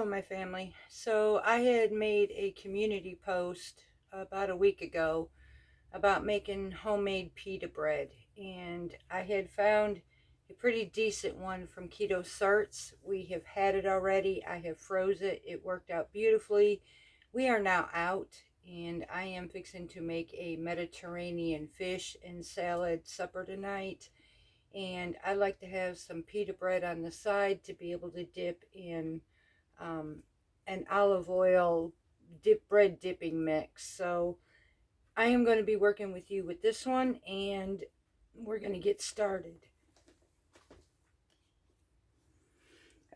my family. So I had made a community post about a week ago about making homemade pita bread, and I had found a pretty decent one from Ketoserts. We have had it already. I have froze it. It worked out beautifully. We are now out, and I am fixing to make a Mediterranean fish and salad supper tonight. And I like to have some pita bread on the side to be able to dip in an olive oil bread dipping mix. So I am going to be working with you with this one, and we're going to get started.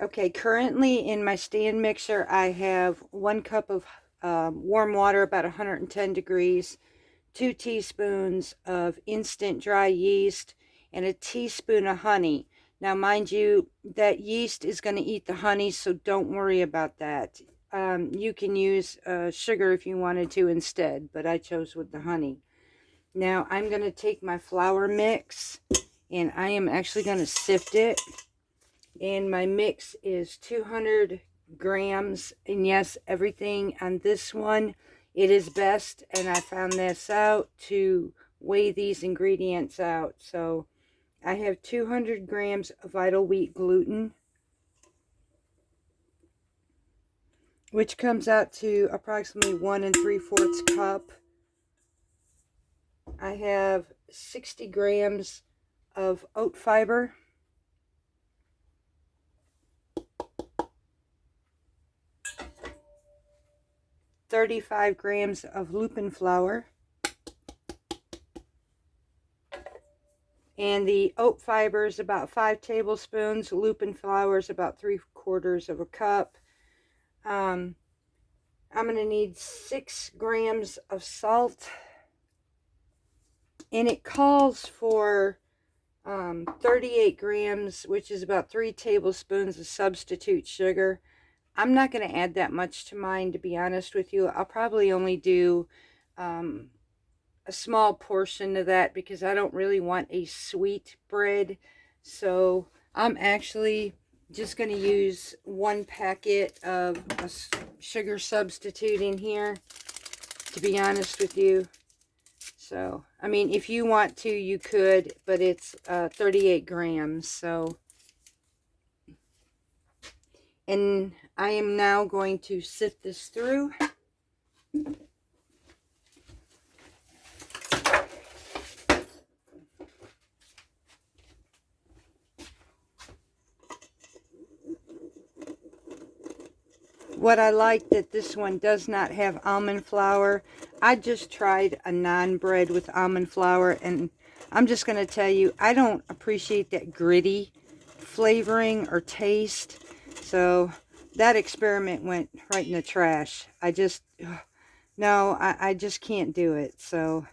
Okay, currently in my stand mixer I have 1 cup of warm water, about 110 degrees, 2 teaspoons of instant dry yeast, and a teaspoon of honey. Now, mind you, that yeast is going to eat the honey, so don't worry about that. You can use sugar if you wanted to instead, but I chose with the honey. Now, I'm going to take my flour mix, and I am actually going to sift it. And my mix is 200 grams, and yes, everything on this one, it is best, and I found this out, to weigh these ingredients out. So I have 200 grams of vital wheat gluten, which comes out to approximately 1 3/4 cup. I have 60 grams of oat fiber, 35 grams of Lupin flour, and the oat fiber is about 5 tablespoons. Lupin flour is about 3/4 of a cup. I'm going to need 6 grams of salt, and it calls for 38 grams, which is about 3 tablespoons of substitute sugar. I'm not going to add that much to mine, to be honest with you. I'll probably only do a small portion of that because I don't really want a sweet bread. So I'm actually just going to use 1 packet of a sugar substitute in here, to be honest with you. So, I mean, if you want to, you could, but it's 38 grams. So, and I am now going to sift this through. What I like that this one does not have almond flour. I just tried a non-bread with almond flour, and I'm just going to tell you, I don't appreciate that gritty flavoring or taste. So that experiment went right in the trash. I just can't do it. So,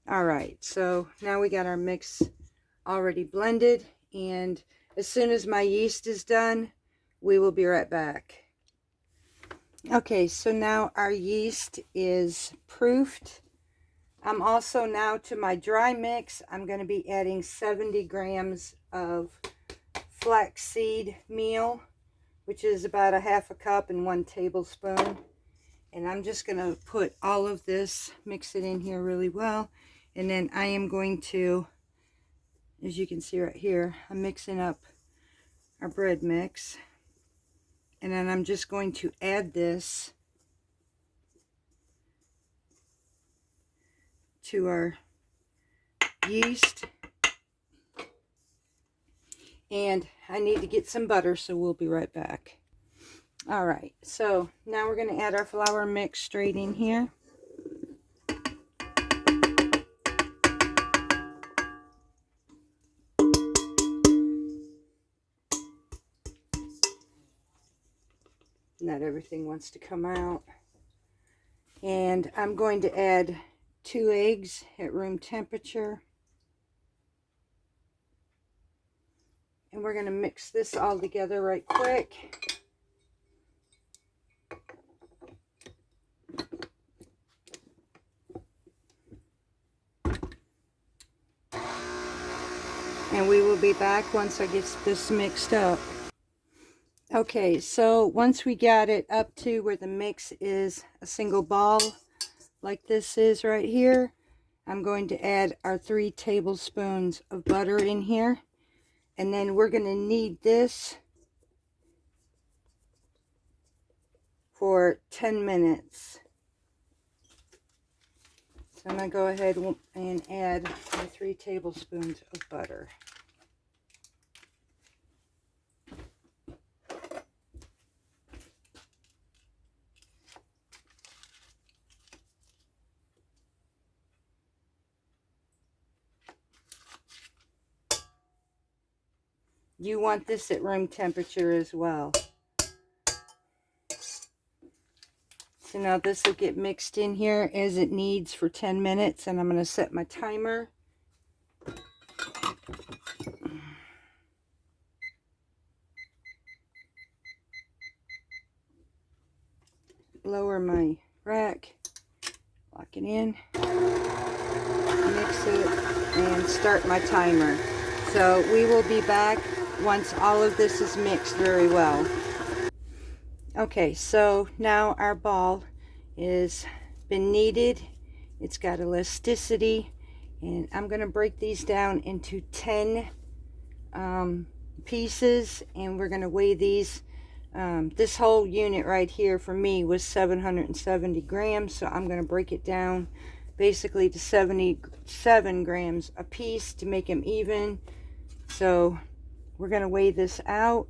all right. So now we got our mix already blended, and as soon as my yeast is done, we will be right back. Okay, so now our yeast is proofed. I'm also now to my dry mix, I'm going to be adding 70 grams of flaxseed meal, which is about 1/2 cup and 1 tablespoon. And I'm just going to put all of this, mix it in here really well. And then I am going to, as you can see right here, I'm mixing up our bread mix. And then I'm just going to add this to our yeast. And I need to get some butter, so we'll be right back. All right, so now we're going to add our flour mix straight in here. Not everything wants to come out. And I'm going to add 2 eggs at room temperature. And we're going to mix this all together right quick. And we will be back once I get this mixed up. Okay, so once we got it up to where the mix is a single ball, like this is right here, I'm going to add our 3 tablespoons of butter in here. And then we're going to knead this for 10 minutes. So I'm going to go ahead and add my 3 tablespoons of butter. You want this at room temperature as well. So now this will get mixed in here as it needs for 10 minutes, and I'm going to set my timer. Lower my rack, lock it in, mix it, and start my timer. So we will be back once all of this is mixed very well. Okay, so now our ball is been kneaded. It's got elasticity, and I'm going to break these down into 10 pieces, and we're going to weigh these. This whole unit right here for me was 770 grams, so I'm going to break it down basically to 77 grams a piece to make them even. So we're going to weigh this out.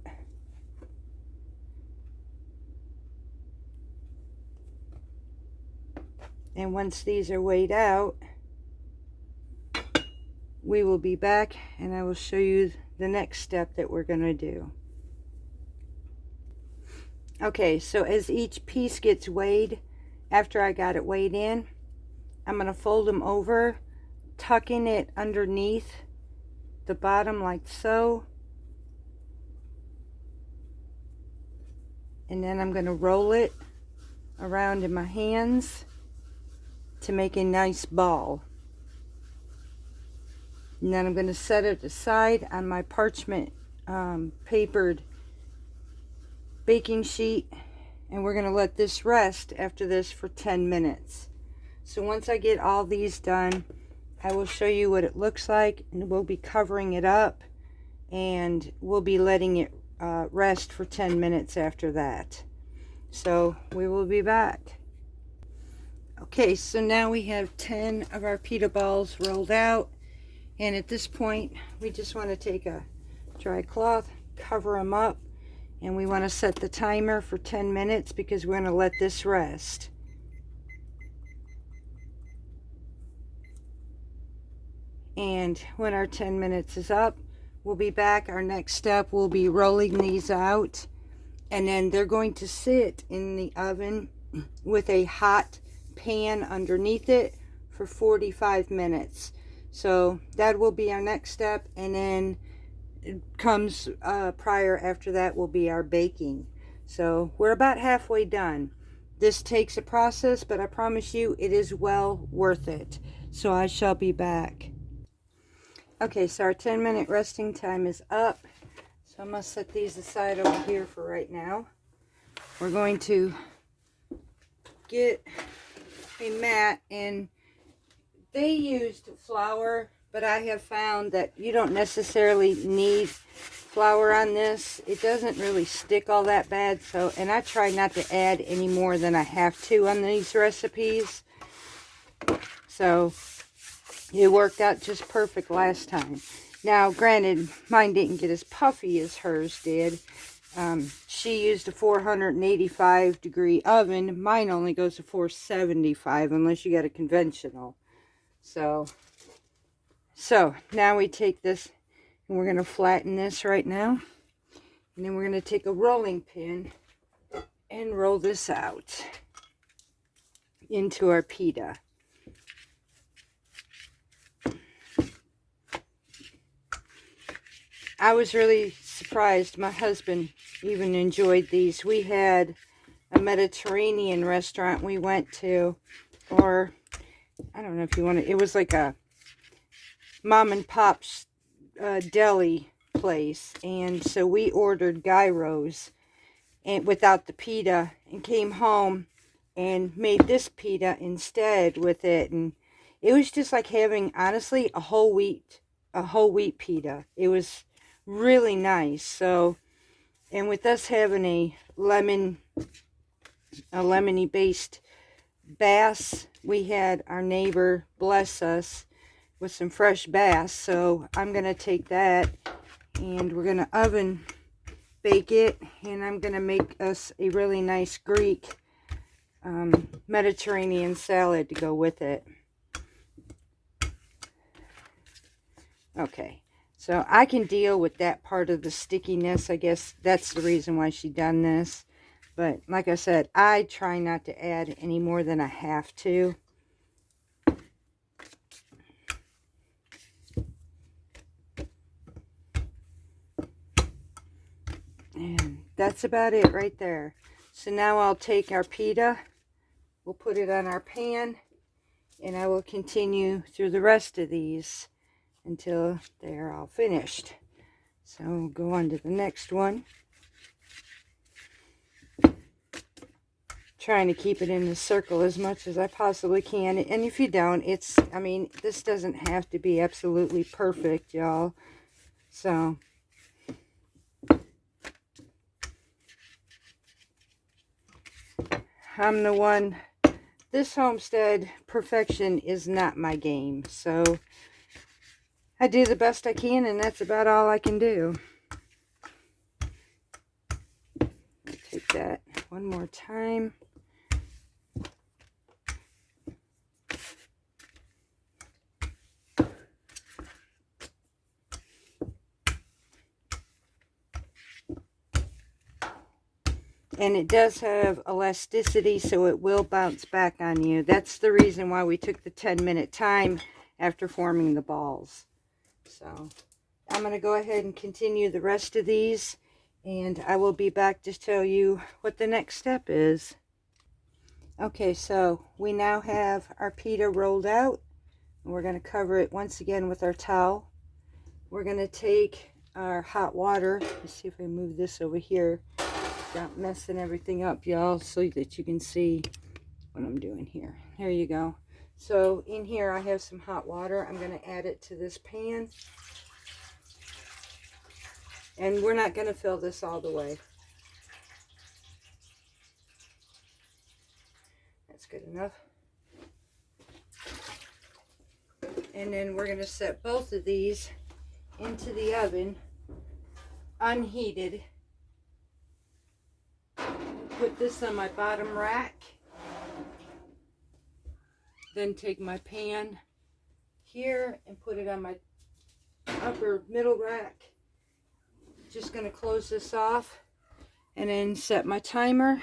And once these are weighed out, we will be back and I will show you the next step that we're going to do. Okay, so as each piece gets weighed, after I got it weighed in, I'm going to fold them over, tucking it underneath the bottom like so. And then I'm going to roll it around in my hands to make a nice ball. And then I'm going to set it aside on my parchment papered baking sheet, and we're going to let this rest after this for 10 minutes. So once I get all these done, I will show you what it looks like, and we'll be covering it up, and we'll be letting it rest for 10 minutes after that. So we will be back. Okay, so now we have 10 of our pita balls rolled out, and at this point we just want to take a dry cloth, cover them up, and we want to set the timer for 10 minutes because we're going to let this rest. And when our 10 minutes is up, we'll be back. Our next step will be rolling these out, and then they're going to sit in the oven with a hot pan underneath it for 45 minutes. So that will be our next step, and then it comes prior after that will be our baking. So we're about halfway done. This takes a process, but I promise you it is well worth it. So I shall be back. Okay, so our 10-minute resting time is up. So I'm going to set these aside over here for right now. We're going to get a mat, and they used flour, but I have found that you don't necessarily need flour on this. It doesn't really stick all that bad. So, and I try not to add any more than I have to on these recipes. So it worked out just perfect last time. Now, granted, mine didn't get as puffy as hers did. She used a 485 degree oven. Mine only goes to 475 unless you got a conventional. So now we take this and we're going to flatten this right now. And then we're going to take a rolling pin and roll this out into our pita. I was really surprised. My husband even enjoyed these. We had a Mediterranean restaurant we went to, or I don't know if you want to, it was like a mom and pop's deli place, and so we ordered gyros, and without the pita, and came home and made this pita instead with it, and it was just like having, honestly, a whole wheat pita. It was really nice. So, and with us having a lemony based bass, we had our neighbor bless us with some fresh bass. So I'm going to take that and we're going to oven bake it, and I'm going to make us a really nice Greek Mediterranean salad to go with it. Okay, so I can deal with that part of the stickiness. I guess that's the reason why she done this. But like I said, I try not to add any more than I have to. And that's about it right there. So now I'll take our pita, we'll put it on our pan, and I will continue through the rest of these until they're all finished. So we'll go on to the next one. Trying to keep it in the circle as much as I possibly can. And if you don't, it's, I mean, this doesn't have to be absolutely perfect, y'all. So I'm the one, this homestead, perfection is not my game. So I do the best I can, and that's about all I can do. I'll take that one more time. And it does have elasticity, so it will bounce back on you. That's the reason why we took the 10-minute time after forming the balls. So I'm going to go ahead and continue the rest of these, and I will be back to tell you what the next step is. Okay, so we now have our pita rolled out, and we're going to cover it once again with our towel. We're going to take our hot water. Let's see if I move this over here. Not messing everything up, y'all, so that you can see what I'm doing here. There you go. So in here I have some hot water. I'm going to add it to this pan. And we're not going to fill this all the way. That's good enough. And then we're going to set both of these into the oven, unheated. Put this on my bottom rack, then take my pan here and put it on my upper middle rack. Just going to close this off and then set my timer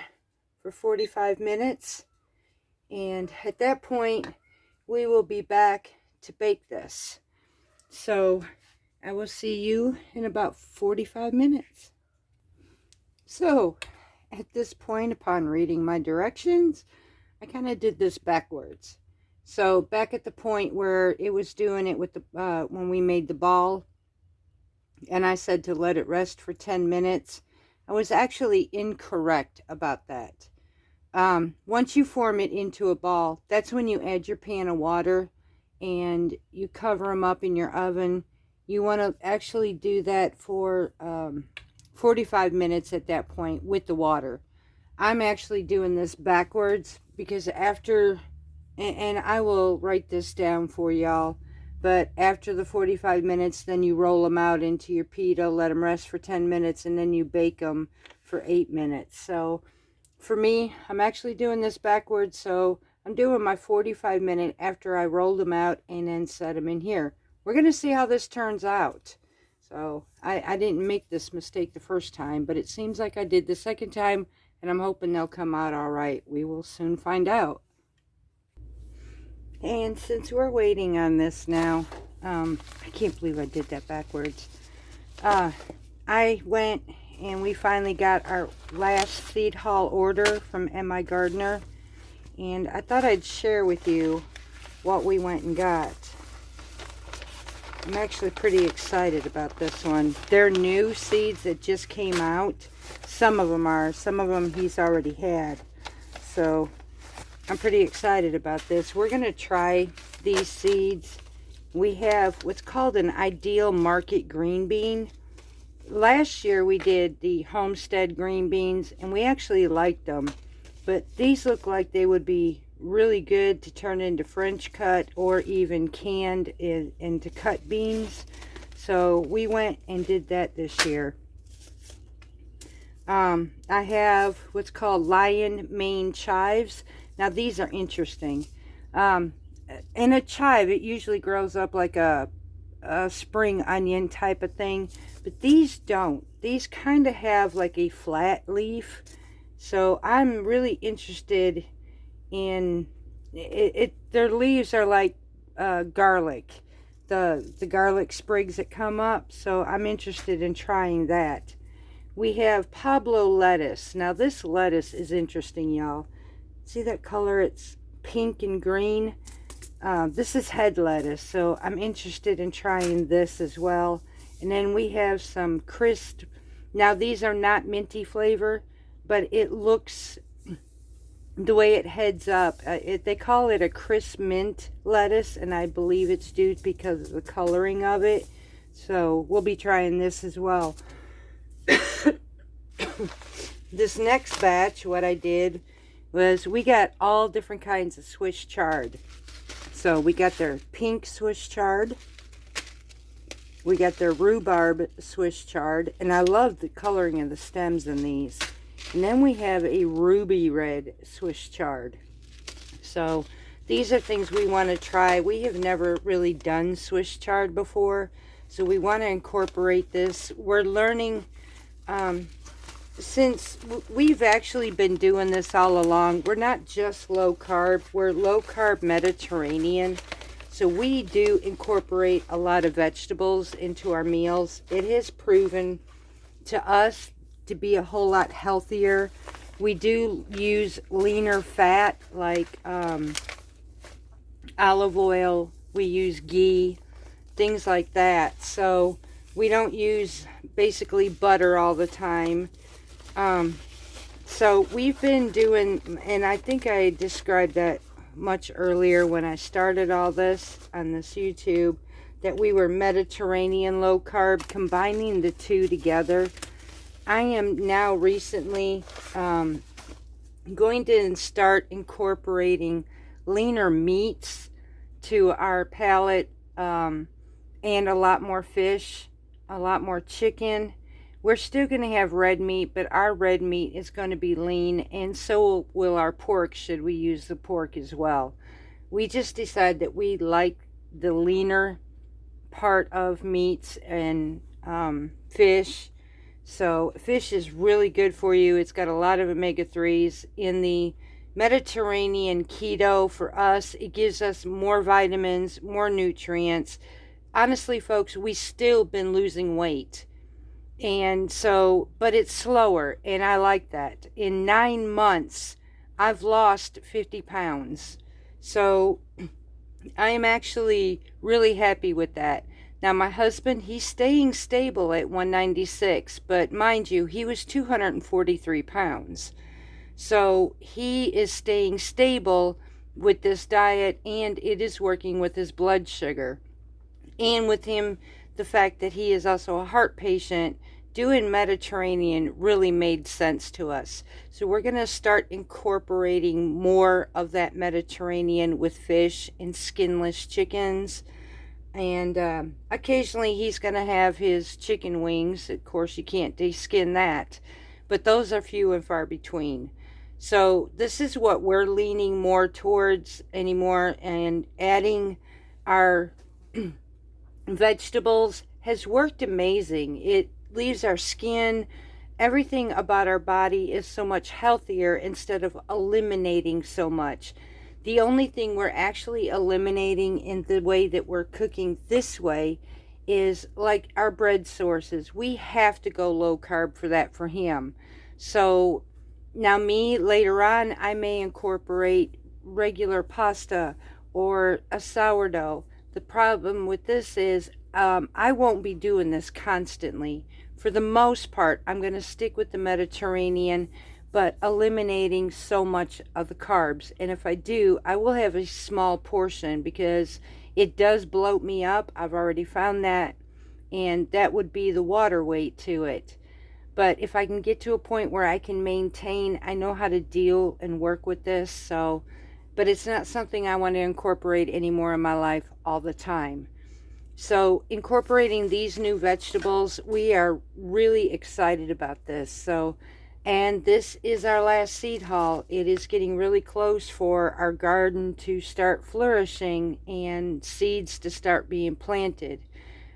for 45 minutes, and at that point we will be back to bake this. So I will see you in about 45 minutes. So at this point, upon reading my directions, I kind of did this backwards. So back at the point where it was doing it with the when we made the ball, and I said to let it rest for 10 minutes, I was actually incorrect about that. Once you form it into a ball, that's when you add your pan of water and you cover them up in your oven. You want to actually do that for 45 minutes at that point with the water. I'm actually doing this backwards because after, and I will write this down for y'all, but after the 45 minutes, then you roll them out into your pita, let them rest for 10 minutes, and then you bake them for 8 minutes. So for me, I'm actually doing this backwards. So I'm doing my 45 minute after I rolled them out and then set them in here. We're going to see how this turns out. So I didn't make this mistake the first time, but it seems like I did the second time, and I'm hoping they'll come out all right. We will soon find out. And since we're waiting on this now, I can't believe I did that backwards. I went and we finally got our last seed haul order from M.I. Gardener, and I thought I'd share with you what we went and got. I'm actually pretty excited about this one. They're new seeds that just came out. Some of them are. Some of them he's already had. So I'm pretty excited about this. We're going to try these seeds. We have what's called an ideal market green bean. Last year we did the homestead green beans, and we actually liked them. But these look like they would be really good to turn into French cut or even canned into cut beans. So we went and did that this year. I have what's called lion mane chives. Now these are interesting. In a chive, it usually grows up like a spring onion type of thing, but these don't. These kind of have like a flat leaf. So I'm really interested in it. Their leaves are like garlic, the garlic sprigs that come up. So I'm interested in trying that. We have Pablo lettuce. Now this lettuce is interesting, y'all. See that color? It's pink and green. This is head lettuce, so I'm interested in trying this as well. And then we have some crisp. Now these are not minty flavor, but it looks, the way it heads up, they call it a crisp mint lettuce, and I believe it's due because of the coloring of it. So we'll be trying this as well. This next batch, what I did was we got all different kinds of Swiss chard. So we got their pink Swiss chard. We got their rhubarb Swiss chard. And I love the coloring of the stems in these. And then we have a ruby red Swiss chard. So these are things we want to try. We have never really done Swiss chard before. So we want to incorporate this. We're learning, since we've actually been doing this all along, we're not just low carb, we're low carb Mediterranean. So we do incorporate a lot of vegetables into our meals. It has proven to us to be a whole lot healthier. We do use leaner fat like olive oil, we use ghee, things like that. So we don't use basically butter all the time. So we've been doing, and I think I described that much earlier when I started all this on this YouTube, that we were Mediterranean low carb, combining the two together. I am now recently going to start incorporating leaner meats to our palate, and a lot more fish, a lot more chicken. We're still going to have red meat, but our red meat is going to be lean, and so will our pork, should we use the pork as well. We just decided that we like the leaner part of meats and fish. So fish is really good for you. It's got a lot of omega-3s. In the Mediterranean keto, for us, it gives us more vitamins, more nutrients. Honestly, folks, we still been losing weight. And so, but it's slower, and I like that. In 9 months, I've lost 50 pounds. So I am actually really happy with that. Now, my husband, he's staying stable at 196, but mind you, he was 243 pounds. So he is staying stable with this diet, and it is working with his blood sugar. And with him, the fact that he is also a heart patient, doing Mediterranean really made sense to us. So we're going to start incorporating more of that Mediterranean with fish and skinless chickens. And occasionally he's going to have his chicken wings. Of course, you can't de-skin that. But those are few and far between. So this is what we're leaning more towards anymore. And adding our vegetables has worked amazing. It leaves our skin, everything about our body is so much healthier instead of eliminating so much. The only thing we're actually eliminating in the way that we're cooking this way is like our bread sources. We have to go low carb for that for him. So now me, later on, I may incorporate regular pasta or a sourdough. The problem with this is I won't be doing this constantly. For the most part, I'm going to stick with the Mediterranean, but eliminating so much of the carbs. And if I do, I will have a small portion because it does bloat me up. I've already found that, and that would be the water weight to it. But if I can get to a point where I can maintain, I know how to deal and work with this. So, but it's not something I want to incorporate anymore in my life all the time. So incorporating these new vegetables, we are really excited about this. So, and this is our last seed haul. It is getting really close for our garden to start flourishing and seeds to start being planted.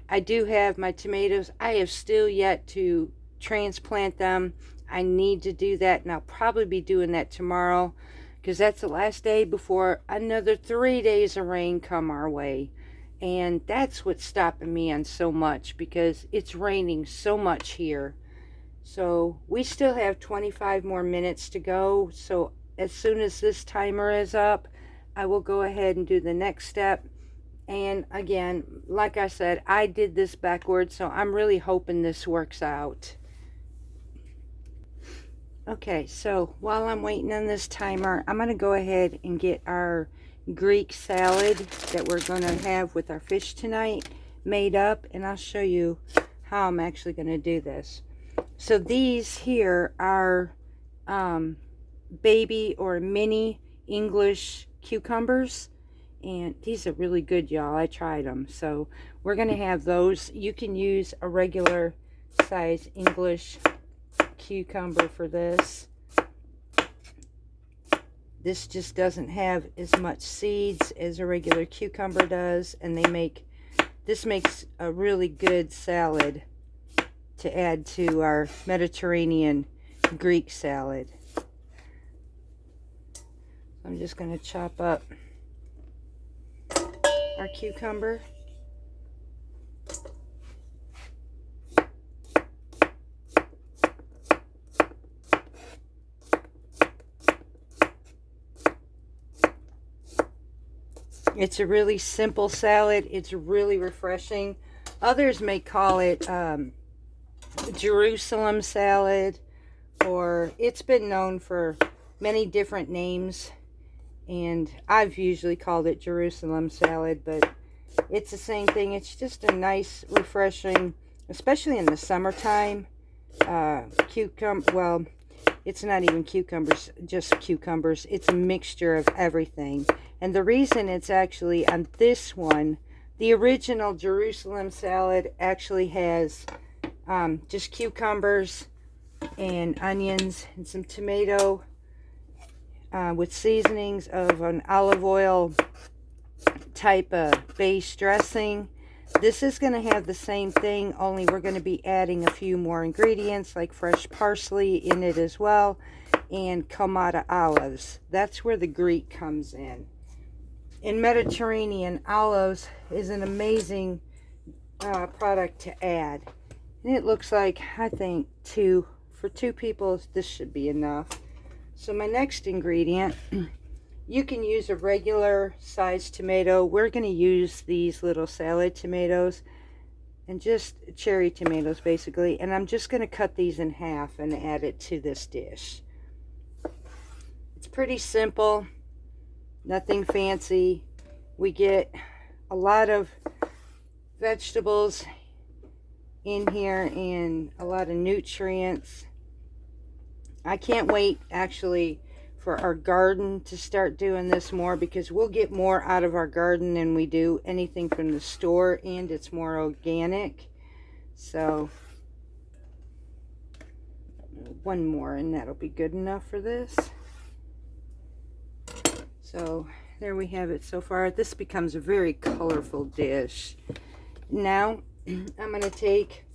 I do have my tomatoes. I have still yet to transplant them. I need to do that, and I'll probably be doing that tomorrow because that's the last day before another 3 days of rain come our way. And that's what's stopping me on so much, because it's raining so much here. So we still have 25 more minutes to go. So as soon as this timer is up, I will go ahead and do the next step. And again, like I said, I did this backwards, so I'm really hoping this works out. Okay, so while I'm waiting on this timer, I'm going to go ahead and get our Greek salad that we're going to have with our fish tonight made up, and I'll show you how I'm actually going to do this. So these here are baby or mini English cucumbers, and these are really good, y'all. I tried them. So we're going to have those. You can use a regular size English cucumber for this. This just doesn't have as much seeds as a regular cucumber does, and this makes a really good salad to add to our Mediterranean Greek salad. I'm just going to chop up our cucumber. It's a really simple salad. It's really refreshing. Others may call it Jerusalem salad, or it's been known for many different names, and I've usually called it Jerusalem salad, but it's the same thing. It's just a nice, refreshing, especially in the summertime, well, it's not even cucumbers, just cucumbers. It's a mixture of everything. And the reason it's actually on this one, the original Jerusalem salad actually has just cucumbers and onions and some tomato with seasonings of an olive oil type of base dressing. This is going to have the same thing, only we're going to be adding a few more ingredients like fresh parsley in it as well, and Kamata olives. That's where the Greek comes in. In Mediterranean, olives is an amazing product to add. And it looks like, I think, for two people, this should be enough. So my next ingredient, you can use a regular sized tomato. We're going to use these little salad tomatoes, and just cherry tomatoes basically. And I'm just going to cut these in half and add it to this dish. It's pretty simple, nothing fancy. We get a lot of vegetables in here and a lot of nutrients. I can't wait actually for our garden to start doing this more, because we'll get more out of our garden than we do anything from the store, and it's more organic. So one more and that'll be good enough for this. So there we have it so far. This becomes a very colorful dish. Now I'm going to take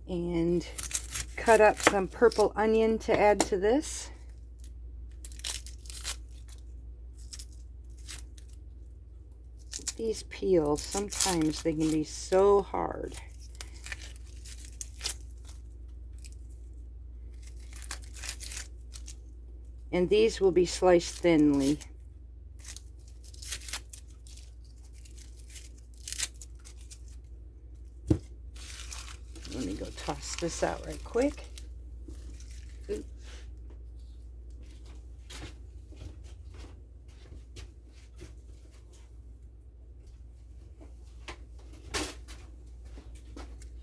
and cut up some purple onion to add to this. These peels, sometimes they can be so hard. And these will be sliced thinly. Let me go toss this out right quick. Oops.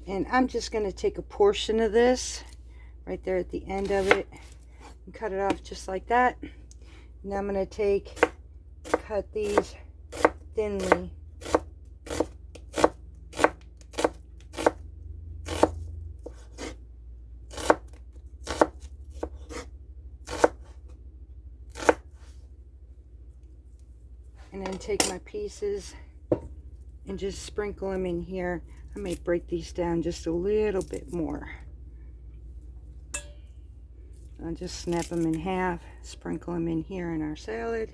And I'm just going to take a portion of this right there at the end of it and cut it off just like that. Now I'm going to cut these thinly. And then take my pieces and just sprinkle them in here. I may break these down just a little bit more. I'll just snap them in half, sprinkle them in here in our salad,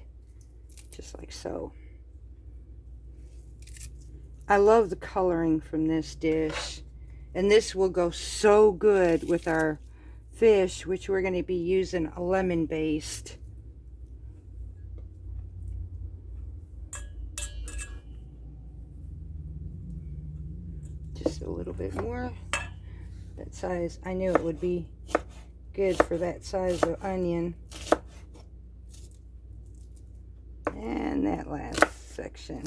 just like so. I love the coloring from this dish, and this will go so good with our fish, which we're going to be using a lemon based. Just a little bit more. That size, I knew it would be good for that size of onion. And that last section,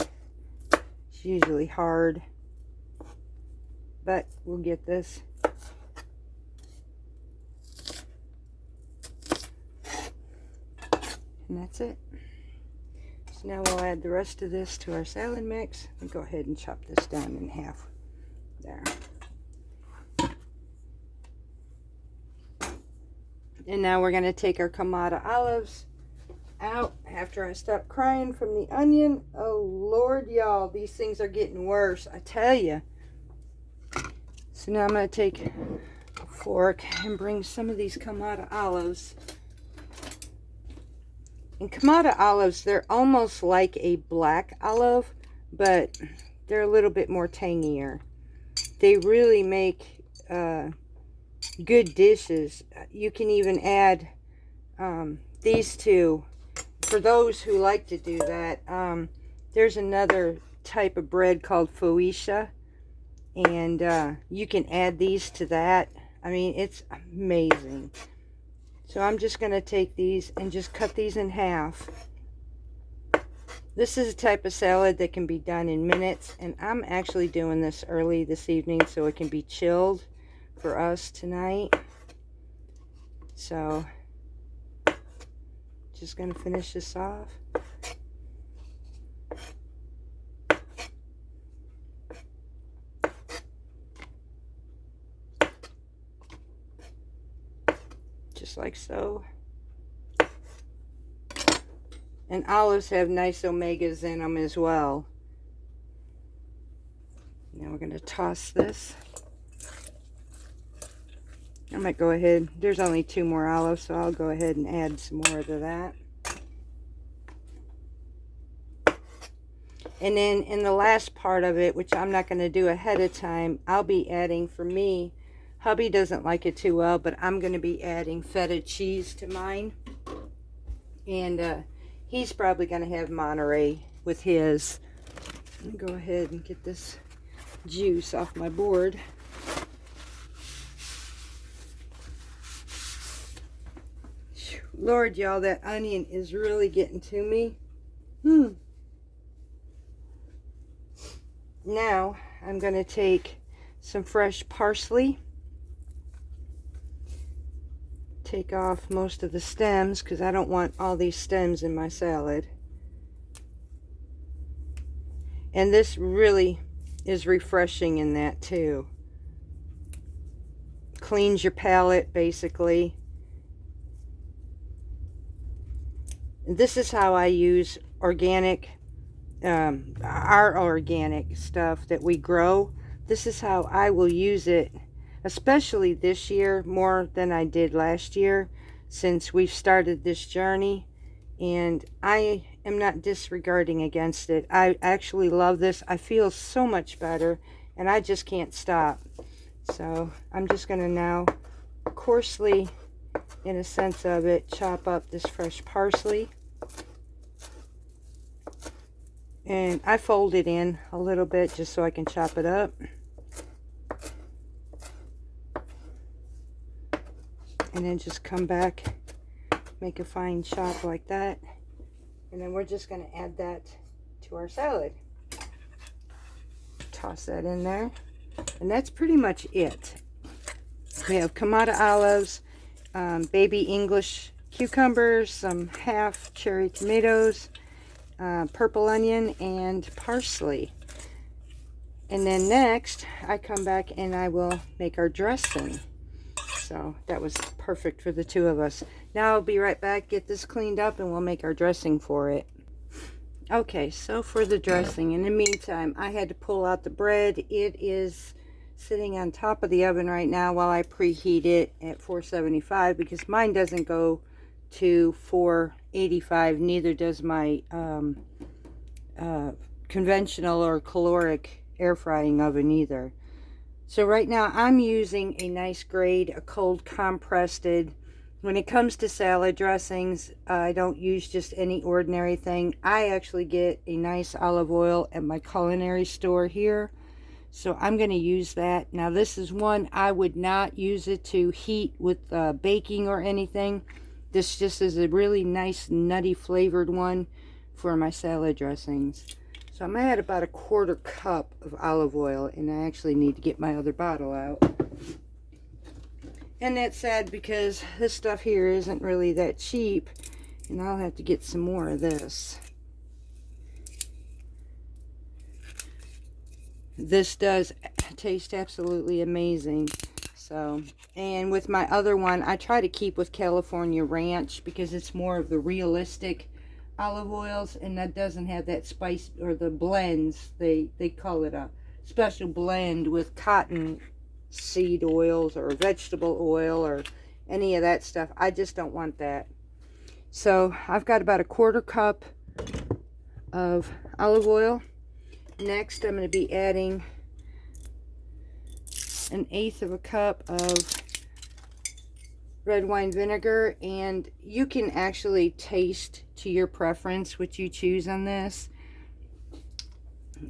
it's usually hard, but we'll get this. And that's it. So now we'll add the rest of this to our salad mix and go ahead and chop this down in half there. And now we're going to take our Kamada olives out after I stop crying from the onion. Oh Lord, y'all, these things are getting worse, I tell you. So now I'm going to take a fork and bring some of these Kamada olives. And Kamada olives, they're almost like a black olive, but they're a little bit more tangier. They really make good dishes. You can even add these two for those who like to do that. There's another type of bread called Phoecia, and you can add these to that. I mean, it's amazing. So I'm just going to take these and just cut these in half. This is a type of salad that can be done in minutes, and I'm actually doing this early this evening so it can be chilled for us tonight. So just going to finish this off. Just like so. And olives have nice omegas in them as well. Now we're going to toss this. I might go ahead. There's only 2 more olives, so I'll go ahead and add some more to that. And then in the last part of it, which I'm not going to do ahead of time, I'll be adding, for me, hubby doesn't like it too well, but I'm going to be adding feta cheese to mine. And he's probably going to have Monterey with his. Let me go ahead and get this juice off my board. Lord, y'all, that onion is really getting to me. Now, I'm going to take some fresh parsley. Take off most of the stems because I don't want all these stems in my salad. And this really is refreshing in that too. Cleans your palate, basically. This is how I use organic, our organic stuff that we grow. This is how I will use it, especially this year, more than I did last year, since we've started this journey. And I am not disregarding against it. I actually love this. I feel so much better, and I just can't stop. So I'm just going to now coarsely, in a sense of it, chop up this fresh parsley. And I fold it in a little bit just so I can chop it up. and then just come back, make a fine chop like that, and then we're just going to add that to our salad. Toss that in there, and that's pretty much it. We have Kamada olives, baby English cucumbers, some half cherry tomatoes, purple onion, and parsley. And then next, I come back and I will make our dressing. So that was perfect for the two of us. Now I'll be right back, get this cleaned up, and we'll make our dressing for it. Okay, so for the dressing, in the meantime, I had to pull out the bread. It is sitting on top of the oven right now while I preheat it at 475, because mine doesn't go to 485. Neither does my conventional or caloric air frying oven either. So right now I'm using a nice grade, a cold compressed. When it comes to salad dressings, I don't use just any ordinary thing. I actually get a nice olive oil at my culinary store here. So I'm going to use that. Now this is one I would not use it to heat with baking or anything. This just is a really nice nutty flavored one for my salad dressings. So I'm going to add about a 1/4 cup of olive oil, and I actually need to get my other bottle out. And that's sad because this stuff here isn't really that cheap, and I'll have to get some more of this. This does taste absolutely amazing. So, and with my other one, I try to keep with California Ranch because it's more of the realistic olive oils, and that doesn't have that spice or the blends. They call it a special blend with cotton seed oils or vegetable oil or any of that stuff. I just don't want that. So I've got about a 1/4 cup of olive oil. Next, I'm going to be adding 1/8 cup of red wine vinegar, and you can actually taste to your preference what you choose on this.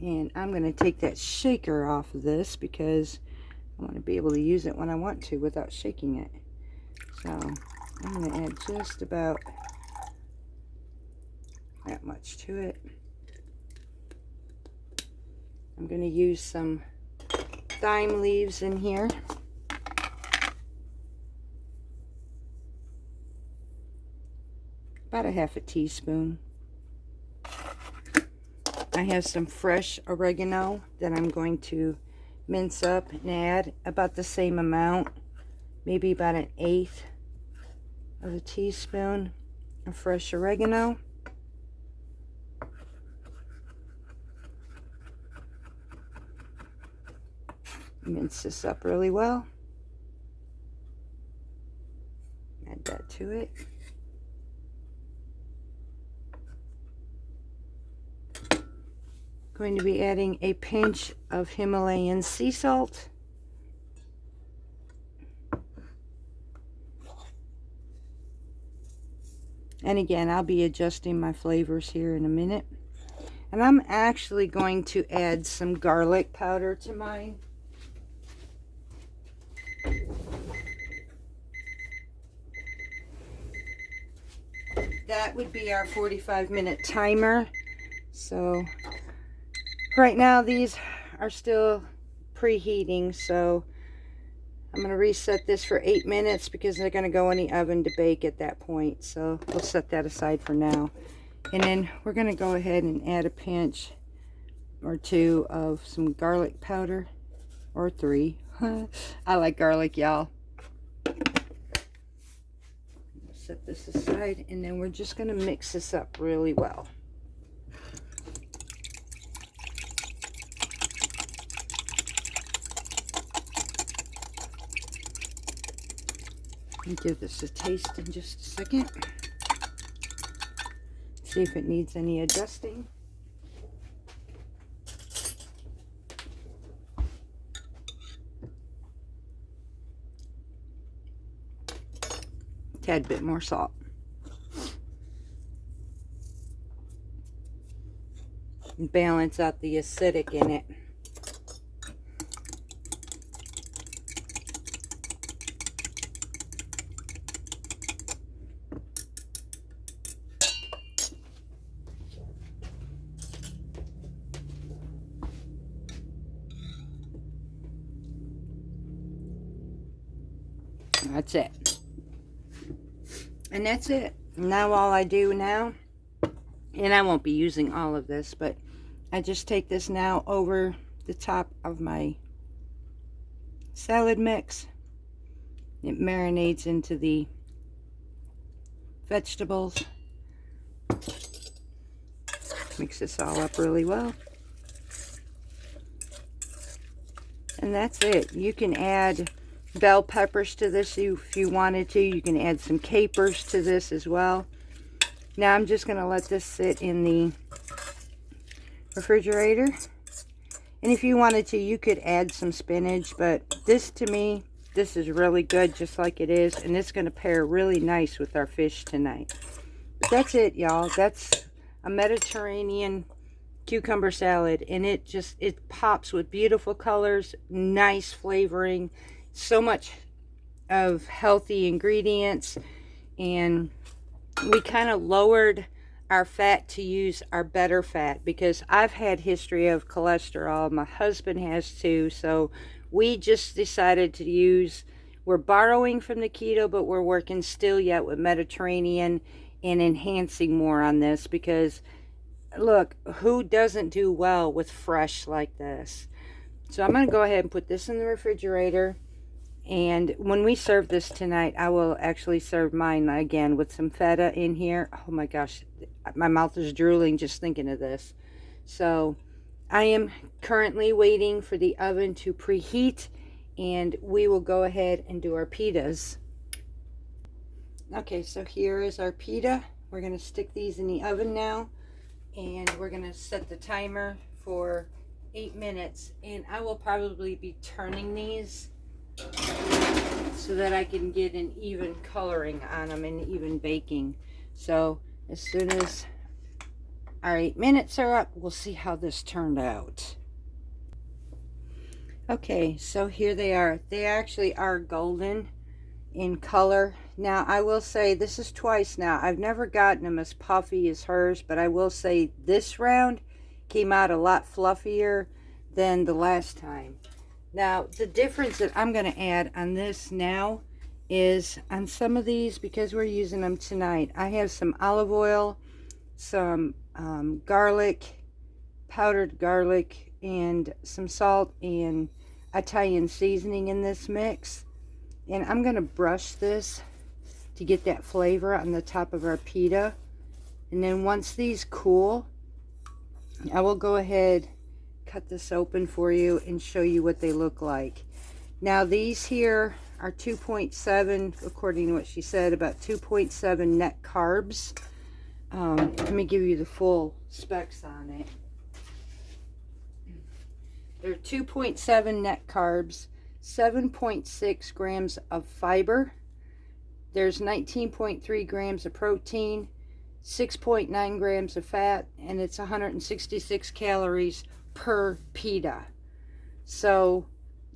And I'm going to take that shaker off of this because I want to be able to use it when I want to without shaking it. So I'm going to add just about that much to it. I'm going to use some thyme leaves in here. About a 1/2 teaspoon. I have some fresh oregano that I'm going to mince up and add about the same amount, maybe about 1/8 of a teaspoon of fresh oregano. Mince this up really well. Add that to it. Going to be adding a pinch of Himalayan sea salt. And again, I'll be adjusting my flavors here in a minute. And I'm actually going to add some garlic powder to mine. That would be our 45-minute timer. So right now these are still preheating, so I'm going to reset this for 8 minutes because they're going to go in the oven to bake at that point. So we'll set that aside for now. And then we're going to go ahead and add a pinch or 2 of some garlic powder, or 3. I like garlic, y'all. Set this aside, and then we're just going to mix this up really well. Let me give this a taste in just a second. See if it needs any adjusting. Tad bit more salt. And balance out the acidic in it. That's it. And that's it. Now all I do now, and I won't be using all of this, but I just take this now over the top of my salad mix. It marinades into the vegetables. Mix this all up really well. And that's it. You can add bell peppers to this if you wanted to. You can add some capers to this as well. Now I'm just going to let this sit in the refrigerator. And if you wanted to, you could add some spinach. But this, to me, this is really good just like it is. And it's going to pair really nice with our fish tonight. But that's it, y'all. That's a Mediterranean cucumber salad. And it pops with beautiful colors, nice flavoring, so much of healthy ingredients. And we kind of lowered our fat to use our better fat, because I've had history of cholesterol. My husband has too. So we just decided to use, we're borrowing from the keto, but we're working still yet with Mediterranean and enhancing more on this, because look, who doesn't do well with fresh like this? So I'm going to go ahead and put this in the refrigerator. And when we serve this tonight, I will actually serve mine again with some feta in here. Oh my gosh, my mouth is drooling just thinking of this. So I am currently waiting for the oven to preheat, and we will go ahead and do our pitas. Okay, so here is our pita. We're going to stick these in the oven now, and we're going to set the timer for 8 minutes. And I will probably be turning these so that I can get an even coloring on them and even baking. So as soon as our 8 minutes are up, we'll see how this turned out. Okay, so here they are. They actually are golden in color. Now I will say, this is twice now. I've never gotten them as puffy as hers, but I will say this round came out a lot fluffier than the last time. Now, the difference that I'm going to add on this now is on some of these, because we're using them tonight, I have some olive oil, some garlic, powdered garlic, and some salt and Italian seasoning in this mix. And I'm going to brush this to get that flavor on the top of our pita. And then once these cool, I will go ahead, cut this open for you and show you what they look like. Now these here are 2.7, according to what she said, about 2.7 net carbs. Let me give you the full specs on it. They're 2.7 net carbs, 7.6 grams of fiber. There's 19.3 grams of protein, 6.9 grams of fat, and it's 166 calories per pita. So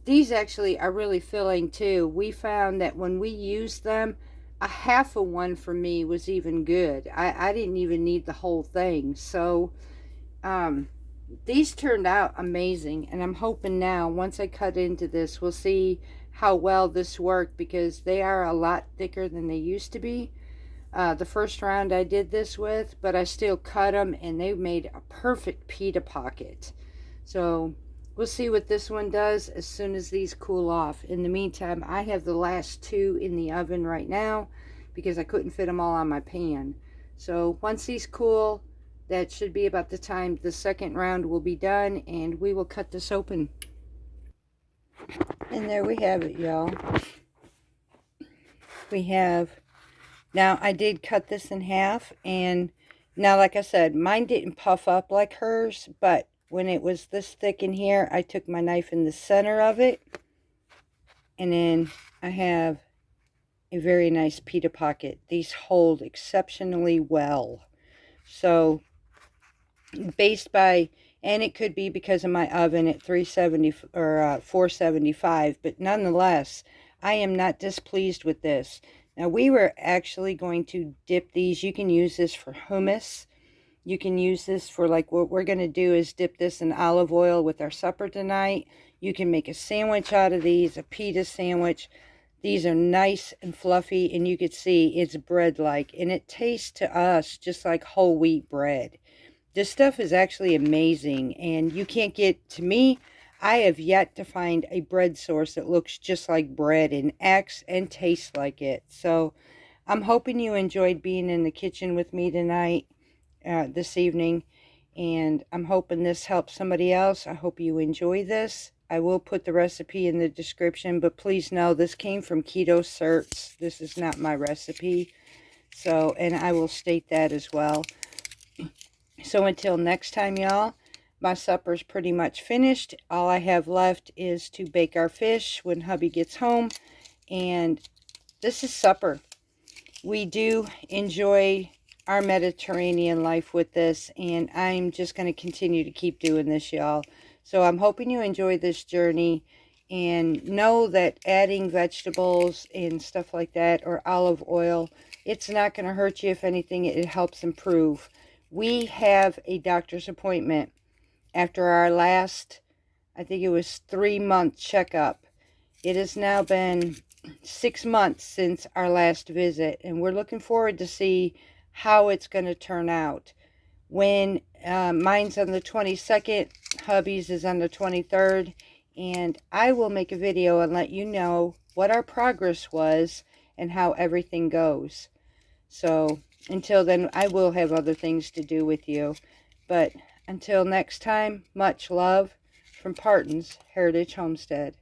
these actually are really filling too. We found that when we used them, a half of one for me was even good. I didn't even need the whole thing. So these turned out amazing, and I'm hoping now once I cut into this, we'll see how well this worked, because they are a lot thicker than they used to be. The first round I did this with, but I still cut them, and they made a perfect pita pocket. So we'll see what this one does as soon as these cool off. In the meantime, I have the last two in the oven right now because I couldn't fit them all on my pan. So once these cool, that should be about the time the second round will be done, and we will cut this open. And there we have it, y'all. We have, now I did cut this in half, and now like I said, mine didn't puff up like hers, but when it was this thick in here, I took my knife in the center of it, and then I have a very nice pita pocket. These hold exceptionally well. So based by, and it could be because of my oven at 370 or 475, but nonetheless, I am not displeased with this. Now we were actually going to dip these. You can use this for hummus. You can use this for, like, what we're going to do is dip this in olive oil with our supper tonight. You can make a sandwich out of these, a pita sandwich. These are nice and fluffy, and you can see it's bread-like, and it tastes to us just like whole wheat bread. This stuff is actually amazing, and you can't get, to me, I have yet to find a bread source that looks just like bread and acts and tastes like it. So I'm hoping you enjoyed being in the kitchen with me tonight, this evening, and I'm hoping this helps somebody else. I hope you enjoy this. I will put the recipe in the description, but please know this came from Ketoserts. This is not my recipe. So, and I will state that as well. So until next time, y'all, my supper's pretty much finished. All I have left is to bake our fish when hubby gets home. And this is supper. We do enjoy our Mediterranean life with this, and I'm just going to continue to keep doing this, y'all. So I'm hoping you enjoy this journey, and know that adding vegetables and stuff like that, or olive oil, it's not going to hurt you. If anything, it helps improve. We have a doctor's appointment after our last, I think it was 3-month checkup. It has now been 6 months since our last visit, and we're looking forward to see how it's going to turn out. When mine's on the 22nd, hubby's is on the 23rd, and I will make a video and let you know what our progress was and how everything goes. So until then, I will have other things to do with you. But until next time, much love from Parton's Heritage Homestead.